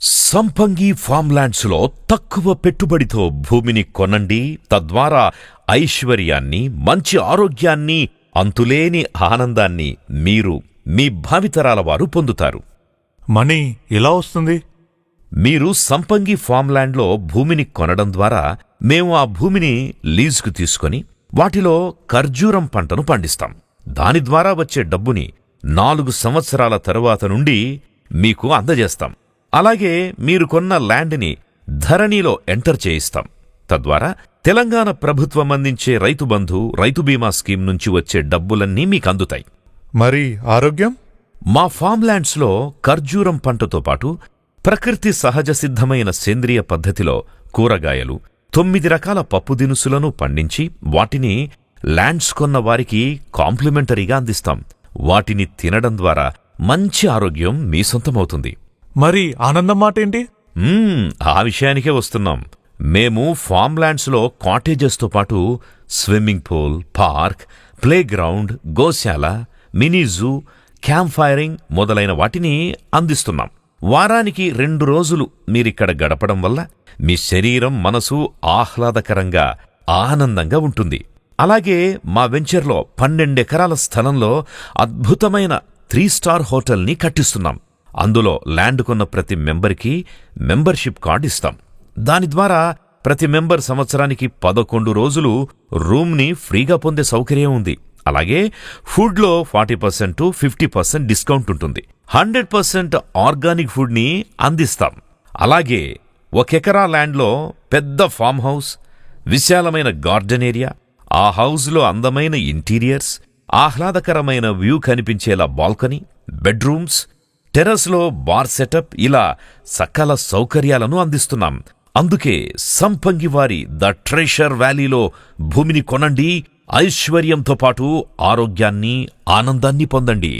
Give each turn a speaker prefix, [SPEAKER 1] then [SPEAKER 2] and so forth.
[SPEAKER 1] సంపంగి ఫార్మ్లాండ్స్ లో తక్కువ పెట్టుబడితో భూమిని కొనండి. తద్వారా ఐశ్వర్యాన్ని, మంచి ఆరోగ్యాన్ని, అంతులేని ఆనందాన్ని మీరు మీ భావితరాల వారు పొందుతారు.
[SPEAKER 2] మనీ ఎలా వస్తుంది?
[SPEAKER 1] మీరు సంపంగి ఫార్మ్లాండ్లో భూమిని కొనడం ద్వారా మేము ఆ భూమిని లీజుకు తీసుకొని వాటిలో ఖర్జూరం పంటను పండిస్తాం. దాని ద్వారా వచ్చే డబ్బుని 4 సంవత్సరాల తరువాత నుండి మీకు అందజేస్తాం. అలాగే మీరు కొన్న ల్యాండ్ని ధరణిలో ఎంటర్ చేయిస్తాం. తద్వారా తెలంగాణ ప్రభుత్వం అందించే రైతు బంధు, రైతు బీమా స్కీమ్ నుంచి వచ్చే డబ్బులన్నీ మీకందుతాయి.
[SPEAKER 2] మరి ఆరోగ్యం?
[SPEAKER 1] మా ఫార్మ్లాండ్స్లో ఖర్జూరం పంటతో పాటు ప్రకృతి సహజ సిద్ధమైన సేంద్రియ పద్ధతిలో కూరగాయలు, 9 రకాల పప్పు దినుసులను పండించి వాటిని ల్యాండ్స్ కొన్న వారికి కాంప్లిమెంటరీగా అందిస్తాం. వాటిని తినడం ద్వారా మంచి ఆరోగ్యం మీ సొంతమవుతుంది.
[SPEAKER 2] మరి ఆనందం మాటేంటి?
[SPEAKER 1] ఆ విషయానికే వస్తున్నాం. మేము ఫార్మ్లాండ్స్లో కాటేజెస్తో పాటు స్విమ్మింగ్ పూల్, పార్క్, ప్లేగ్రౌండ్, గోశాల, మినీ జూ, క్యాంప్ ఫైరింగ్ మొదలైన వాటిని అందిస్తున్నాం. వారానికి 2 రోజులు మీరిక్కడ గడపడం వల్ల మీ శరీరం, మనసు ఆహ్లాదకరంగా, ఆనందంగా ఉంటుంది. అలాగే మా వెంచర్లో 12 ఎకరాల స్థలంలో అద్భుతమైన 3 స్టార్ హోటల్ని కట్టిస్తున్నాం. అందులో ల్యాండ్ కొన్న ప్రతి మెంబర్కి మెంబర్షిప్ కార్డు ఇస్తాం. దాని ద్వారా ప్రతి మెంబర్ సంవత్సరానికి 11 రోజులు రూమ్ని ఫ్రీగా పొందే సౌకర్యం ఉంది. అలాగే ఫుడ్లో 40% 50% డిస్కౌంట్ ఉంటుంది. 100% ఆర్గానిక్ ఫుడ్ని అందిస్తాం. అలాగే 1 ఎకరా ల్యాండ్లో పెద్ద ఫామ్ హౌస్, విశాలమైన గార్డెన్ ఏరియా, ఆ హౌస్లో అందమైన ఇంటీరియర్స్, ఆహ్లాదకరమైన వ్యూ కనిపించేలా బాల్కనీ, బెడ్రూమ్స్, టెర్రస్లో బార్ సెటప్, ఇలా సకల సౌకర్యాలను అందిస్తున్నాం. అందుకే సంపంగి వారి ద ట్రెషర్ వ్యాలీలో భూమిని కొనండి. ఐశ్వర్యంతో పాటు ఆరోగ్యాన్ని, ఆనందాన్ని పొందండి.